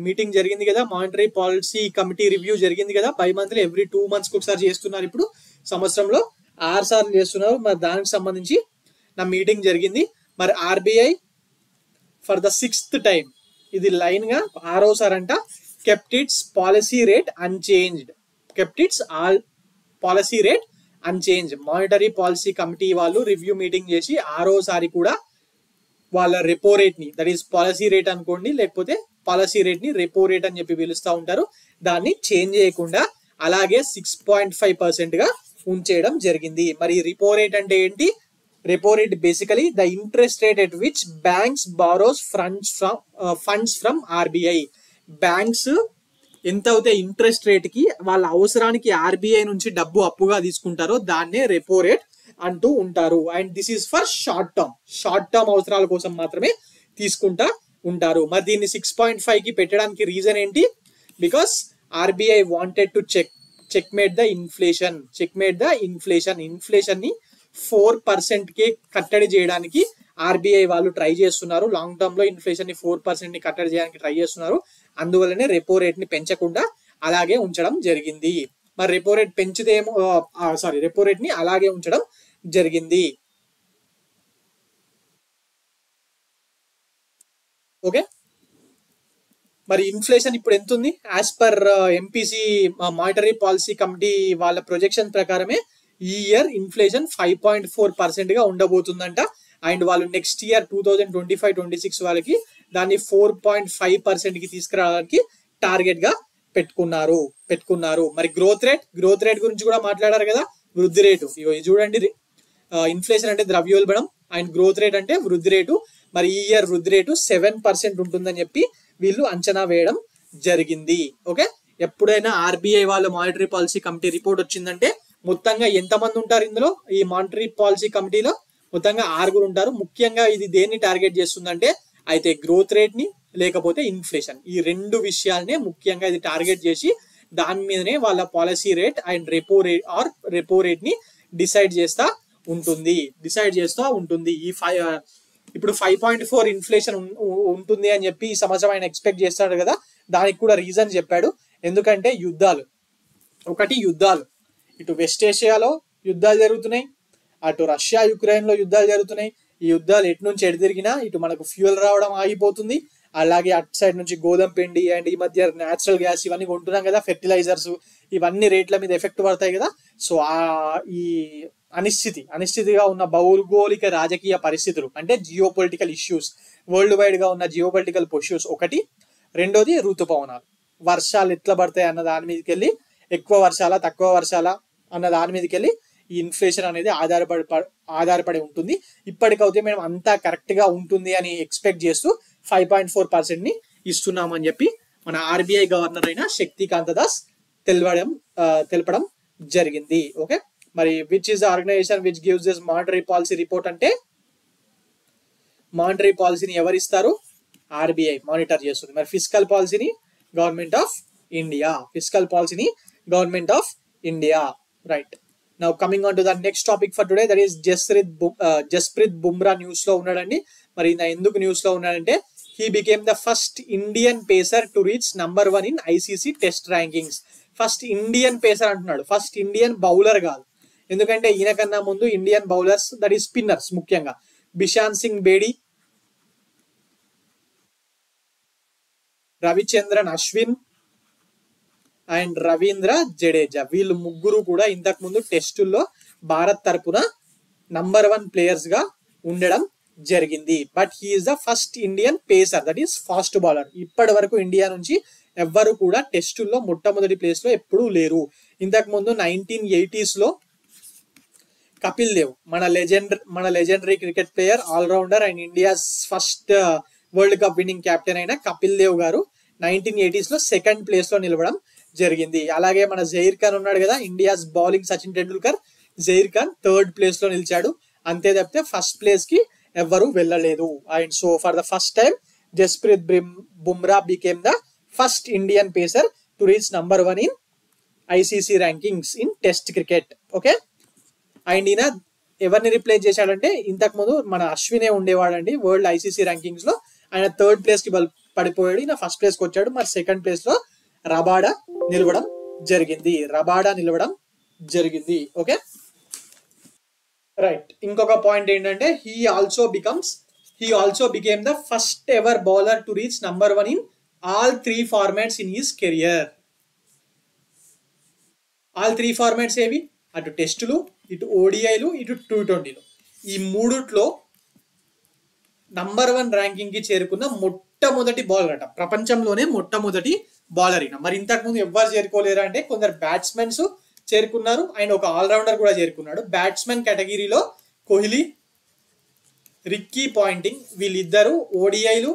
మీటింగ్ జరిగింది కదా, మానిటరీ పాలసీ కమిటీ రివ్యూ జరిగింది కదా. బై మంత్లీ ఎవ్రీ 2 months ఒకసారి చేస్తున్నారు, ఇప్పుడు సంవత్సరంలో 6 సార్లు చేస్తున్నారు. మరి దానికి సంబంధించి నా మీటింగ్ జరిగింది. మరి RBI for the 6th time, ఇది లైన్ గా 6వసారి అంట, kept its policy rate unchanged. Monetary policy committee వాళ్ళు రివ్యూ మీటింగ్ చేసి 6వసారి కూడా వాళ్ళ రెపో రేట్ ని, దట్ ఈస్ పాలసీ రేట్ అనుకోండి, లేకపోతే పాలసీ రేట్ ని రెపో రేట్ అని చెప్పి పిలుస్తూ ఉంటారు, దాన్ని చేంజ్ చేయకుండా అలాగే 6.5% గా ఉంచేయడం జరిగింది. మరి రెపో రేట్ అంటే ఏంటి? Repo rate basically the interest rate at which banks borrows funds from RBI. Banks ఎంత అయితే ఇంట్రెస్ట్ రేట్ కి వాళ్ళ అవసరానికి ఆర్బిఐ నుంచి డబ్బు అప్పుగా తీసుకుంటారో దాన్నే రెపో రేట్ అంటూ ఉంటారు. And this is for short term అవసరాల కోసం మాత్రమే తీసుకుంటా ఉంటారు. మరి దీన్ని 6.5 కి పెట్టడానికి రీజన్ ఏంటి? Because RBI wanted to checkmate the inflation. Inflation ని 4% కి కట్టడి చేయడానికి ఆర్బిఐ వాళ్ళు ట్రై చేస్తున్నారు. లాంగ్ టర్మ్ లో ఇన్ఫ్లేషన్ ని 4% ని కట్టడి చేయడానికి ట్రై చేస్తున్నారు. అందువల్లనే రెపో రేట్ ని పెంచకుండా అలాగే ఉంచడం జరిగింది. మరి రెపో రేట్ పెంచితేమో రెపో రేట్ ని అలాగే ఉంచడం జరిగింది. ఓకే, మరి ఇన్ఫ్లేషన్ ఇప్పుడు ఎంత ఉంది? As per MPC monetary policy committee వాళ్ళ ప్రొజెక్షన్ ప్రకారమే ఈ ఇయర్ ఇన్ఫ్లేషన్ 5.4% గా ఉండబోతుందంట. అండ్ వాళ్ళు నెక్స్ట్ ఇయర్ 2025-26 వాళ్ళకి దాన్ని 4.5% కి తీసుకురావడానికి టార్గెట్ గా పెట్టుకున్నారు. మరి గ్రోత్ రేట్ గురించి కూడా మాట్లాడారు కదా, వృద్ధి రేటు. చూడండి, ఇన్ఫ్లేషన్ అంటే ద్రవ్యోల్బణం అండ్ గ్రోత్ రేట్ అంటే వృద్ధి రేటు. మరి ఈ ఇయర్ వృద్ధి రేటు 7% ఉంటుందని చెప్పి వీళ్ళు అంచనా వేయడం జరిగింది. ఓకే, ఎప్పుడైనా ఆర్బిఐ వాళ్ళ మానిటరీ పాలసీ కమిటీ రిపోర్ట్ వచ్చిందంటే మొత్తంగా ఎంతమంది ఉంటారు ఇందులో? ఈ మానిటరీ పాలసీ కమిటీలో మొత్తంగా 6 ఉంటారు. ముఖ్యంగా ఇది దేన్ని టార్గెట్ చేస్తుందంటే అయితే గ్రోత్ రేట్ ని లేకపోతే ఇన్ఫ్లేషన్, ఈ 2 విషయాలనే ముఖ్యంగా ఇది టార్గెట్ చేసి దాని మీదనే వాళ్ళ policy rate and repo rate ని డిసైడ్ చేస్తా ఉంటుంది. ఇప్పుడు 5.4 ఇన్ఫ్లేషన్ ఉంటుంది అని చెప్పి ఈ సంవత్సరం ఆయన ఎక్స్పెక్ట్ చేస్తాడు కదా, దానికి కూడా రీజన్ చెప్పాడు. ఎందుకంటే యుద్ధాలు, ఇటు వెస్ట్ ఏషియాలో యుద్ధాలు జరుగుతున్నాయి, అటు రష్యా యుక్రెయిన్ లో యుద్ధాలు జరుగుతున్నాయి. ఈ యుద్ధాలు ఎటు నుంచి ఎటు తిరిగినా ఇటు మనకు ఫ్యూయల్ రావడం ఆగిపోతుంది, అలాగే అటు సైడ్ నుంచి గోధుమ పిండి అండ్ ఈ మధ్య న్యాచురల్ గ్యాస్ ఇవన్నీ కొంటున్నాం కదా, ఫెర్టిలైజర్స్, ఇవన్నీ రేట్ల మీద ఎఫెక్ట్ పడతాయి కదా. సో ఈ అనిశ్చితిగా ఉన్న భౌగోళిక రాజకీయ పరిస్థితులు అంటే జియోపొలిటికల్ ఇష్యూస్, వరల్డ్ వైడ్ గా ఉన్న జియోపొలిటికల్ ఇష్యూస్ ఒకటి. రెండోది ఋతుపవనాలు, వర్షాలు ఎట్లా పడతాయి అన్న దాని మీదకి వెళ్ళి ఎక్కువ వర్షాల తక్కువ వర్షాల అన్న దాని మీదకి వెళ్ళి ఈ ఇన్ఫ్లేషన్ అనేది ఆధారపడి ఉంటుంది. ఇప్పటికైతే మేము అంతా కరెక్ట్ గా ఉంటుంది అని ఎక్స్పెక్ట్ చేస్తూ 5.4% ని ఇస్తున్నామని చెప్పి మన ఆర్బీఐ గవర్నర్ అయిన శక్తికాంత దాస్ తెలపడం జరిగింది. ఓకే, మరి which is the organization which gives this monetary policy report అంటే మానిటరీ పాలసీని ఎవరిస్తారు? ఆర్బీఐ మానిటర్ చేస్తుంది. మరి ఫిస్కల్ పాలసీని government of India. Right, now coming on to the next topic for today, that is Jasprit Bumrah news లో ఉన్నాడండి. మరి ఎందుకు న్యూస్ లో ఉన్నాడంటే he became the first Indian pacer to reach number 1 in ICC test rankings. First Indian pacer అంటున్నాడు, first Indian bowler కాదు. ఎందుకంటే ఈయన కన్నా ముందు Indian bowlers, that is spinners, ముఖ్యంగా బిషాన్ సింగ్ బేడి, రవిచంద్రన్ అశ్విన్ అండ్ రవీంద్ర జడేజా, వీళ్ళు ముగ్గురు కూడా ఇంతకు ముందు టెస్టుల్లో భారత్ తరపున నంబర్ 1 ప్లేయర్స్ గా ఉండడం జరిగింది. But he is the first Indian pacer, that is fast bowler. ఇప్పటి వరకు ఇండియా నుంచి ఎవ్వరు కూడా టెస్టుల్లో మొట్టమొదటి ప్లేస్ లో ఎప్పుడూ లేరు. ఇంతకు ముందు 1980s లో కపిల్ దేవ్, మన legendary cricket player, allrounder and India's first world cup winning captain అయిన కపిల్ దేవ్ గారు 1980s లో సెకండ్ ప్లేస్ లో నిలవడం జరిగింది. అలాగే మన జహీర్ ఖాన్ ఉన్నాడు కదా, India's bowling Sachin Tendulkar, Zaheer Khan third place లో నిలిచాడు. అంతే తప్పితే ఫస్ట్ ప్లేస్ కి ఎవ్వరూ వెళ్ళలేదు. And so for the first time Jasprit Bumrah became the first Indian pacer to reach number 1 in ICC rankings in test cricket. Okay, and ఈయన ఎవరిని రిప్లేస్ చేశాడంటే ఇంతకు ముందు మన అశ్వినే ఉండేవాడండి వరల్డ్ ఐసీసీ ర్యాంకింగ్స్ లో. ఆయన థర్డ్ ప్లేస్ కి పడిపోయాడు, ఈయన ఫస్ట్ ప్లేస్ కి వచ్చాడు. మరి సెకండ్ ప్లేస్ లో రబాడా నిలవడం జరిగింది. ఓకే, రైట్, ఇంకొక పాయింట్ ఏంటంటే he also became the first ever bowler to reach number 1 in all 3 formats in his career. all 3 formats ఏవి? అటు టెస్టులు, ఇటు ఓడిఐలు, ఇటు T20లు. ఈ మూడుట్లో నంబర్ 1 ర్యాంకింగ్ కి చేరుకున్న మొట్టమొదటి బౌలర్ అట, ప్రపంచంలోనే మొట్టమొదటి బౌలర్ అయినా. మరి ఇంతకు ముందు ఎవ్వరు చేరుకోలేరు అంటే కొందరు బ్యాట్స్మెన్స్ చేరుకున్నారు అండ్ ఒక ఆల్రౌండర్ కూడా చేరుకున్నాడు. బ్యాట్స్మెన్ కేటగిరీలో కోహ్లీ, రిక్కీ పాయింటింగ్, వీళ్ళిద్దరూ ఓడిఐలు,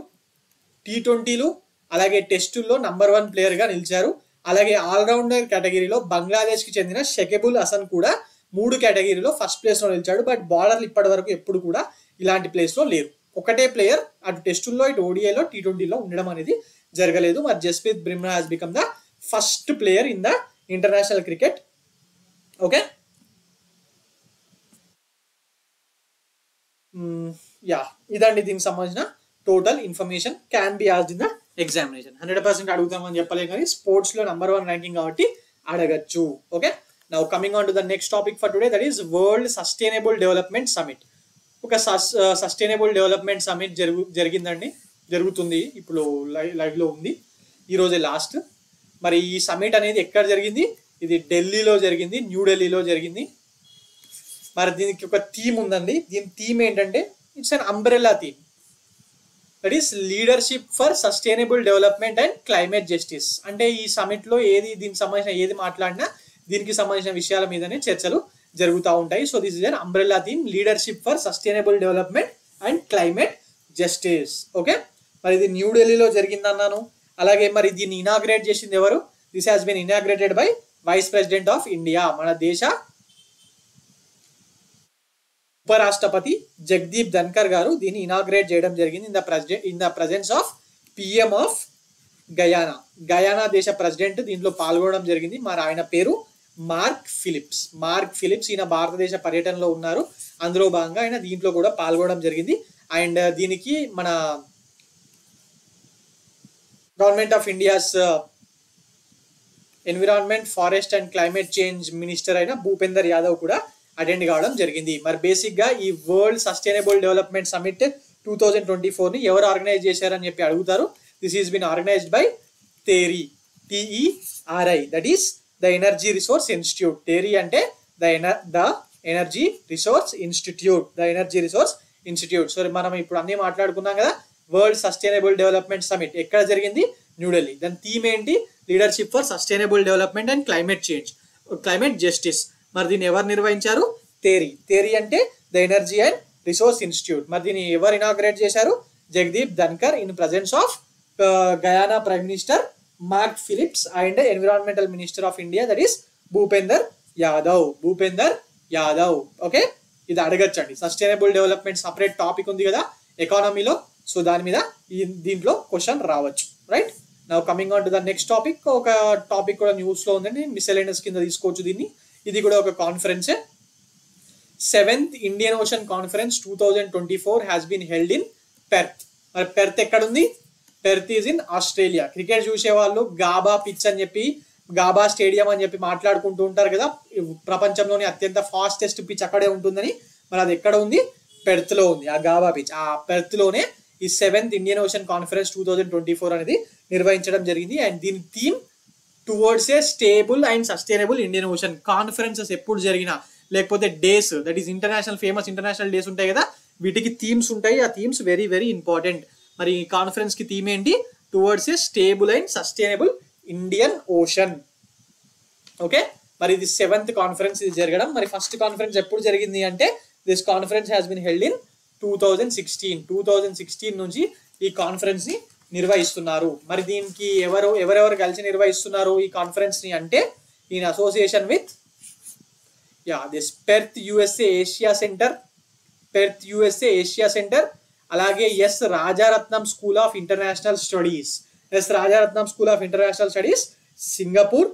T20లు అలాగే టెస్టుల్లో నంబర్ 1 ప్లేయర్ గా నిలిచారు. అలాగే ఆల్రౌండర్ కేటగిరీలో బంగ్లాదేశ్ కి చెందిన షకీబుల్ హసన్ కూడా 3 కేటగిరీలో ఫస్ట్ ప్లేస్ లో నిలిచాడు. బట్ బౌలర్లు ఇప్పటి వరకు ఎప్పుడు కూడా ఇలాంటి ప్లేస్ లో లేరు. ఒకటే ప్లేయర్ అటు టెస్టుల్లో, ఇటు ఓడిఐలో, T20లో ఉండడం అనేది జరగలేదు. మరి Jasprit Bumrah has become the first player in the international cricket. Okay, ఇదండి దీనికి సంబంధించిన total information. Can be asked in the examination. 100% అడుగుతామని చెప్పలేం కానీ స్పోర్ట్స్ లో నంబర్ 1 ర్యాంకింగ్ కాబట్టి అడగచ్చు. Okay, now coming on to the next topic for today, that is world sustainable development summit. ఒక sustainable development summit జరుగుతుంది, ఇప్పుడు లైవ్ లో ఉంది, ఈ రోజే లాస్ట్. మరి ఈ సమిట్ అనేది ఎక్కడ జరిగింది? ఇది ఢిల్లీలో జరిగింది, న్యూఢిల్లీలో జరిగింది. మరి దీనికి ఒక థీమ్ ఉందండి. దీని థీమ్ ఏంటంటే it's an umbrella theme, that is leadership for sustainable development and climate justice. అంటే ఈ సమిట్ లో దీనికి సంబంధించిన ఏది మాట్లాడినా దీనికి సంబంధించిన విషయాల మీదనే చర్చలు జరుగుతూ ఉంటాయి. So this is an umbrella theme, leadership for sustainable development and climate justice. Okay, మరి ఇది న్యూఢిల్లీలో జరిగిందన్నాను. అలాగే మరి దీన్ని ఇనాగ్రేట్ చేసింది ఎవరు? This has been inaugurated by vice president of India, మన దేశ ఉపరాష్ట్రపతి జగదీప్ ధన్కర్ గారు దీన్ని ఇనాగ్రేట్ చేయడం జరిగింది in the presence of PM of Guyana దేశ ప్రెసిడెంట్ దీంట్లో పాల్గొనడం జరిగింది. మరి ఆయన పేరు మార్క్ ఫిలిప్స్. ఈయన భారతదేశ పర్యటనలో ఉన్నారు, అందులో భాగంగా ఆయన దీంట్లో కూడా పాల్గొనడం జరిగింది. అండ్ దీనికి మన government of India's environment, forest and climate change minister అయిన భూపేందర్ యాదవ్ కూడా అటెండ్ కావడం జరిగింది. మరి బేసిక్ గా ఈ వరల్డ్ సస్టైనబుల్ డెవలప్మెంట్ సమిట్ 2024 ని ఎవరు ఆర్గనైజ్ చేశారని చెప్పి అడుగుతారు. This is been organised by TERI, that is the energy resource institute. TERI అంటే the energy resource institute. So మనం ఇప్పుడు అన్ని మాట్లాడుకున్నాం కదా. వరల్డ్ సస్టైనబుల్ డెవలప్మెంట్ సమిట్ ఎక్కడ జరిగింది? న్యూఢిల్లీ. దాని థీమ్ ఏంటి? Leadership for sustainable development and climate change, climate justice. మరి దీన్ని ఎవరు నిర్వహించారు? తేరీ అంటే the energy and resource institute. మరి దీన్ని ఎవరు ఇనాగ్రేట్ చేశారు? Jagdeep Dhankhar in presence of Guyana prime minister Mark Phillips and environmental minister of India, that is Bhupender Yadav. Okay, ఇది అడగచ్చండి. సస్టైనబుల్ డెవలప్మెంట్ సపరేట్ టాపిక్ ఉంది కదా ఎకానమీలో, సో దాని మీద దీంట్లో క్వశ్చన్ రావచ్చు. Right, now coming on to the next topic. ఒక టాపిక్ కూడా న్యూస్ లో ఉందండి, మిస్సెలేనియస్ కింద తీసుకోవచ్చు దీన్ని. ఇది కూడా ఒక కాన్ఫరెన్సే. 7th Indian Ocean conference 2024 has been held in Perth. మరి పెర్త్ ఎక్కడుంది? Perth is in Australia. Cricket చూసే వాళ్ళు గాబా పిచ్ అని చెప్పి, గాబా స్టేడియం అని చెప్పి మాట్లాడుకుంటూ ఉంటారు కదా, ప్రపంచంలోని అత్యంత ఫాస్టెస్ట్ పిచ్ అక్కడే ఉంటుందని. మరి అది ఎక్కడ ఉంది? పెర్త్ లో ఉంది ఆ గాబా పిచ్. ఆ పెర్త్ లోనే ఈ 7th ఇండియన్ ఓషన్ కాన్ఫరెన్స్ 2024 అనేది నిర్వహించడం జరిగింది. అండ్ దీని theme towards a stable and sustainable Indian ocean. Conferences ఎప్పుడు జరిగినా లేకపోతే days, that is international famous international days ఉంటాయి కదా, వీటికి థీమ్స్ ఉంటాయి. ఆ థీమ్స్ వెరీ వెరీ ఇంపార్టెంట్. మరి ఈ కాన్ఫరెన్స్ కి థీమ్ ఏంటి? Towards a stable and sustainable Indian ocean. Okay, మరి ఇది 7th కాన్ఫరెన్స్ ఇది జరగడం. మరి ఫస్ట్ కాన్ఫరెన్స్ ఎప్పుడు జరిగింది అంటే, this conference has been held in 2016 నుంచి ఈ కాన్ఫరెన్స్ ని నిర్వహిస్తున్నారు. మరి దీనికి ఎవరెవరు కలిసి నిర్వహిస్తున్నారు ఈ కాన్ఫరెన్స్ ని అంటే, in association with this Perth USA Asia centre, అలాగే S Rajaratnam school of international studies Singapore,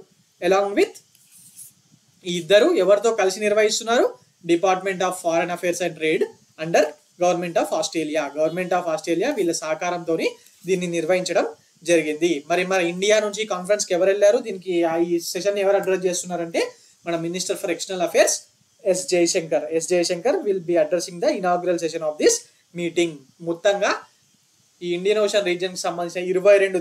along with ఈ ఇద్దరు ఎవరితో కలిసి నిర్వహిస్తున్నారు? Department of foreign affairs and trade under government of Australia వీళ్ళ సహకారంతో దీన్ని నిర్వహించడం జరిగింది. మరి ఇండియా నుంచి కాన్ఫరెన్స్ కి ఎవరు వెళ్ళారు? దీనికి ఈ సెషన్ ఎవరు అడ్రస్ చేస్తున్నారంటే, మన minister for external affairs S Jaishankar will be addressing the inaugural session of this meeting. మొత్తంగా ఈ ఇండియన్ ఓషన్ రీజియన్ కి సంబంధించిన 22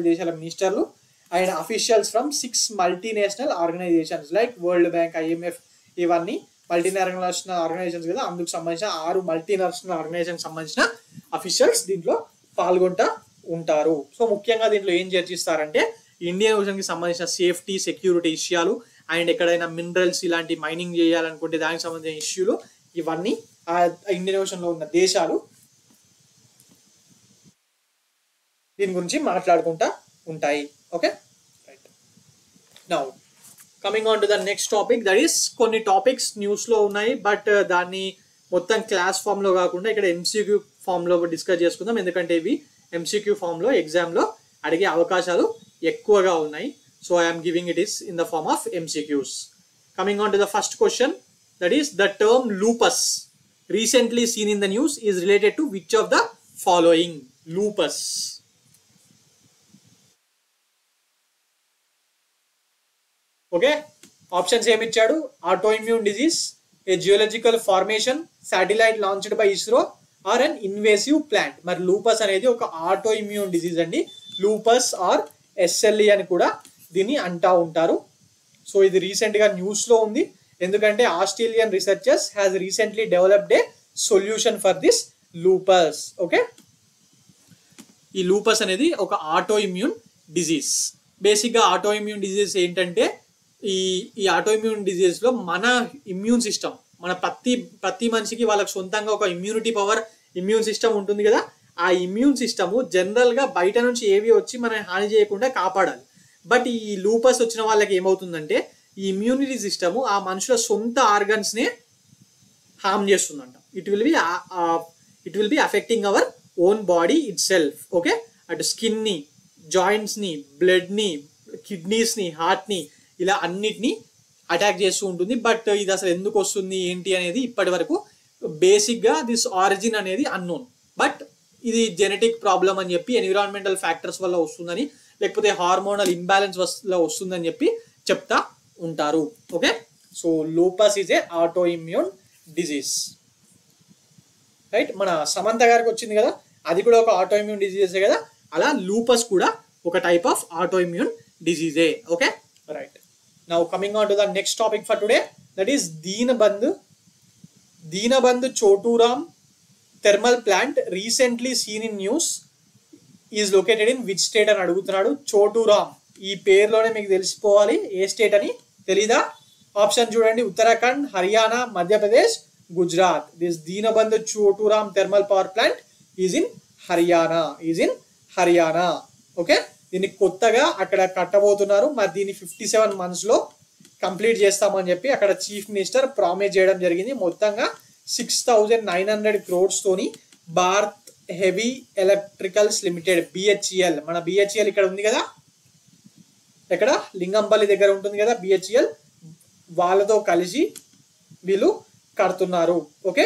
దేశాల మినిస్టర్లు and officials from 6 multinational organisations like world bank, IMF, ఇవన్నీ మల్టీనేషనల్ ఆర్గనైజేషన్స్ కదా, అందుకు సంబంధించిన 6 మల్టీనేషనల్ ఆర్గనైజేషన్ సంబంధించిన అఫీషియల్స్ దీంట్లో పాల్గొంటా ఉంటారు. సో ముఖ్యంగా దీంట్లో ఏం చర్చిస్తారంటే, ఇండియన్ ఓషన్ కి సంబంధించిన సేఫ్టీ, సెక్యూరిటీ విషయాలు, అండ్ ఎక్కడైనా మినరల్స్ ఇలాంటి మైనింగ్ చేయాలనుకుంటే దానికి సంబంధించిన ఇష్యూలు, ఇవన్నీ ఆ ఇండియన్ ఓషన్ లో ఉన్న దేశాలు దీని గురించి మాట్లాడుకుంటా ఉంటాయి. Okay, right. Now coming on to the next topic, that is కొన్ని టాపిక్స్ న్యూస్ లో ఉన్నాయి, బట్ దాన్ని మొత్తం క్లాస్ ఫామ్ లో కాకుండా ఇక్కడ MCQ ఫామ్ లో డిస్కస్ చేసుకుందాం. ఎందుకంటే ఇవి MCQ ఫామ్ లో ఎగ్జామ్ లో అడిగే అవకాశాలు ఎక్కువగా ఉన్నాయి. So I'm giving it is in the form of MCQs. Coming on to the first question, that is the term lupus recently seen in the news is related to which of the following? Lupus. Okay, options ఏమి ఇచ్చాడు? autoimmune disease, a geological formation, satellite launched by ISRO, or an invasive plant. మరి lupus అనేది ఒక autoimmune disease అండి. lupus or SLE అని కూడా దీన్ని అంటా ఉంటారు. సో ఇది రీసెంట్ గా న్యూస్ లో ఉంది, ఎందుకంటే Australian researchers has recently developed a solution for this lupus. Okay, ఈ లూపస్ అనేది ఒక ఆటో ఇమ్యూన్ డిజీజ్. బేసిక్ గా ఆటో ఇమ్యూన్ డిజీజ్ ఏంటంటే, ఈ ఆటో ఇమ్యూన్ డిజీజ్ లో మన ఇమ్యూన్ సిస్టమ్, మన ప్రతి మనిషికి వాళ్ళకి సొంతంగా ఒక ఇమ్యూన్ సిస్టమ్ ఉంటుంది కదా, ఆ ఇమ్యూన్ సిస్టమ్ జనరల్ గా బయట నుంచి ఏవి వచ్చి మన హాని చేయకుండా కాపాడాలి. బట్ ఈ లూపస్ వచ్చిన వాళ్ళకి ఏమవుతుందంటే, ఈ ఇమ్యూనిటీ సిస్టమ్ ఆ మనుషుల సొంత ఆర్గన్స్ నే హార్మ్ చేస్తుందంట. It will be affecting our own body it self. Okay, అటు స్కిన్ ని, జాయింట్స్ ని, బ్లడ్ ని, కిడ్నీస్ ని, హార్ట్ ని, ఇలా అన్నిటిని అటాక్ చేస్తూ ఉంటుంది. బట్ ఇది అసలు ఎందుకు వస్తుంది ఏంటి అనేది ఇప్పటి వరకు బేసిక్ గా దిస్ ఆరిజిన్ అనేది అన్నోన్. బట్ ఇది జెనెటిక్ ప్రాబ్లం అని చెప్పి, ఎన్విరాన్మెంటల్ ఫ్యాక్టర్స్ వల్ల వస్తుందని, లేకపోతే హార్మోనల్ ఇంబ్యాలెన్స్ వల్ల వస్తుందని చెప్పి చెప్తా ఉంటారు. Okay, so lupus is a auto immune disease. Right, మన సమంత గారికి వచ్చింది కదా, అది కూడా ఒక ఆటో ఇమ్యూన్ డిజీజే కదా, అలా లూపస్ కూడా ఒక type of auto immune డిజీజే. Okay, right. Now coming on to the next topic for today, that is Deenabandhu Chhoturam thermal plant recently scene in news is located in which state అని అడుగుతున్నాడు. చోటురామ్, ఈ పేరులోనే మీకు తెలిసిపోవాలి ఏ state అని. తెలీదా? ఆప్షన్ చూడండి, Uttarakhand, Haryana, Madhya Pradesh, Gujarat. This Deenabandhu చోటురామ్ thermal power plant is in Haryana. Okay, దీన్ని కొత్తగా అక్కడ కట్టబోతున్నారు. మరి దీన్ని 57 months లో కంప్లీట్ చేస్తామని చెప్పి అక్కడ చీఫ్ మినిస్టర్ ప్రామిస్ చేయడం జరిగింది. మొత్తంగా 6,900 crores తోని Bharat heavy electricals limited, BHEL, మన BHEL ఇక్కడ ఉంది కదా, ఎక్కడ లింగంపల్లి దగ్గర ఉంటుంది కదా BHEL, వాళ్ళతో కలిసి వీళ్ళు కడుతున్నారు. ఓకే,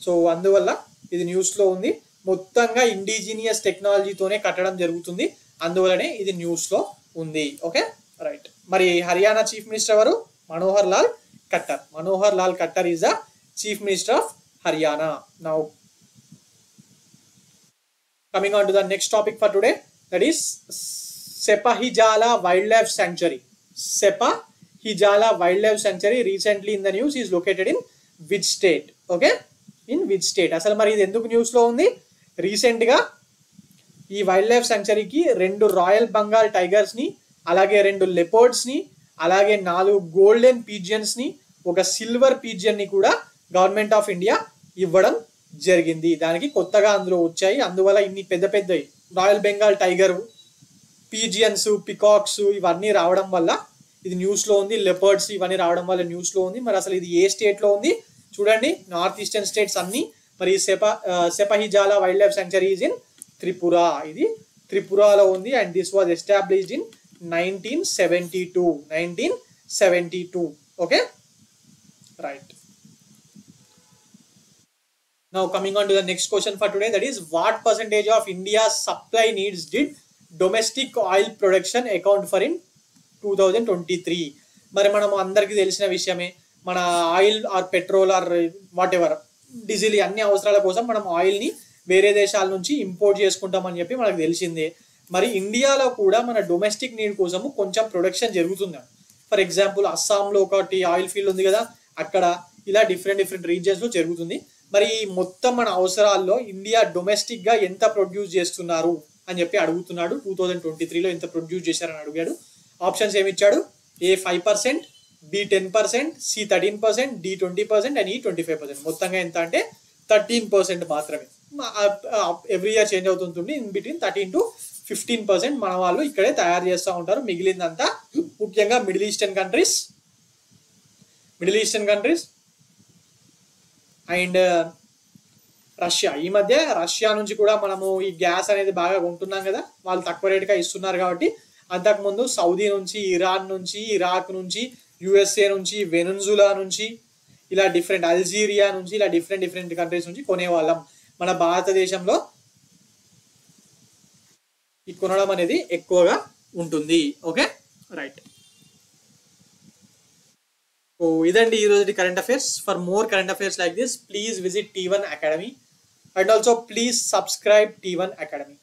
సో అందువల్ల ఇది న్యూస్లో ఉంది. మొత్తంగా ఇండిజినియస్ టెక్నాలజీతోనే కట్టడం జరుగుతుంది, అందువల్లనే ఇది న్యూస్లో ఉంది. Okay, right. మరి హర్యానా చీఫ్ మినిస్టర్ ఎవరు? Manohar Lal Khattar is the chief minister of Haryana. Now coming on to the next topic for today, that is Sepahijala Wildlife Sanctuary. Sepahijala Wildlife Sanctuary recently in the news is located in which state? Okay, in which state? అసలు మరి ఇది ఎందుకు news లో ఉంది? Recent గా ఈ wild life సెంచరీకి 2 royal Bengal tigers ని, అలాగే 2 లెపర్డ్స్ ని, అలాగే 4 గోల్డెన్ పీజియన్స్ ని, ఒక సిల్వర్ పీజియన్ ని కూడా గవర్నమెంట్ ఆఫ్ ఇండియా ఇవ్వడం జరిగింది. దానికి కొత్తగా అందులో వచ్చాయి. అందువల్ల ఇన్ని పెద్ద పెద్దవి royal Bengal tiger, pigeons, peacocks ఇవన్నీ రావడం వల్ల ఇది న్యూస్ లో ఉంది. లెపర్డ్స్ ఇవన్నీ రావడం వల్ల న్యూస్ లో ఉంది. మరి అసలు ఇది ఏ స్టేట్ లో ఉంది చూడండి, నార్త్ ఈస్టర్న్ స్టేట్స్ అన్ని. మరి Sepahijala wild life sanctuary is in Tripura. ఇది త్రిపురలో ఉంది. And this was established in 1972. Okay, right. Now coming on to the next question for today, that is what percentage of India's supply needs did domestic oil production account for in 2023? మరి మనం అందరికీ తెలిసిన విషయమే, మన oil R petrol are what ever diesel అన్ని అవసరాల కోసం మనం ఆయిల్ని వేరే దేశాల నుంచి ఇంపోర్ట్ చేసుకుంటామని చెప్పి మనకు తెలిసిందే. మరి ఇండియాలో కూడా మన డొమెస్టిక్ నీడ్ కోసము కొంచెం ప్రొడక్షన్ జరుగుతుంది. ఫర్ ఎగ్జాంపుల్ అస్సాంలో ఒకటి ఆయిల్ ఫీల్డ్ ఉంది కదా, అక్కడ ఇలా డిఫరెంట్ రీజియన్స్లో జరుగుతుంది. మరి మొత్తం మన అవసరాల్లో ఇండియా డొమెస్టిక్ గా ఎంత ప్రొడ్యూస్ చేస్తున్నారు అని చెప్పి అడుగుతున్నాడు. 2023లో ఎంత ప్రొడ్యూస్ చేశారని అడిగాడు. ఆప్షన్స్ ఏమి ఇచ్చాడు? A 5%, B 10%, C 13%, D 20% and E 25%. మొత్తంగా ఎంత అంటే 13% మాత్రమే. ఎవ్రీ ఇయర్ చేంజ్ అవుతుంటుంది. ఇన్ బిట్వీన్ 13 to 15% మన వాళ్ళు ఇక్కడే తయారు చేస్తూ ఉంటారు. మిగిలిందంతా ముఖ్యంగా middle eastern countries and Russia. ఈ మధ్య రష్యా నుంచి కూడా మనము ఈ గ్యాస్ అనేది బాగా కొంటున్నాం కదా, వాళ్ళు తక్కువ రేటుగా ఇస్తున్నారు కాబట్టి. అంతకుముందు సౌదీ నుంచి, ఇరాన్ నుంచి, ఇరాక్ నుంచి, USA నుంచి, వెనుజులా నుంచి, ఇలా అల్జీరియా నుంచి, ఇలా డిఫరెంట్ కంట్రీస్ నుంచి కొనేవాళ్ళం. మన భారతదేశంలో ఈ కొనడం అనేది ఎక్కువగా ఉంటుంది. Okay, right. సో ఇదండి ఈ రోజు current affairs. For more current affairs like this, please visit T1 Academy and also please subscribe T1 Academy.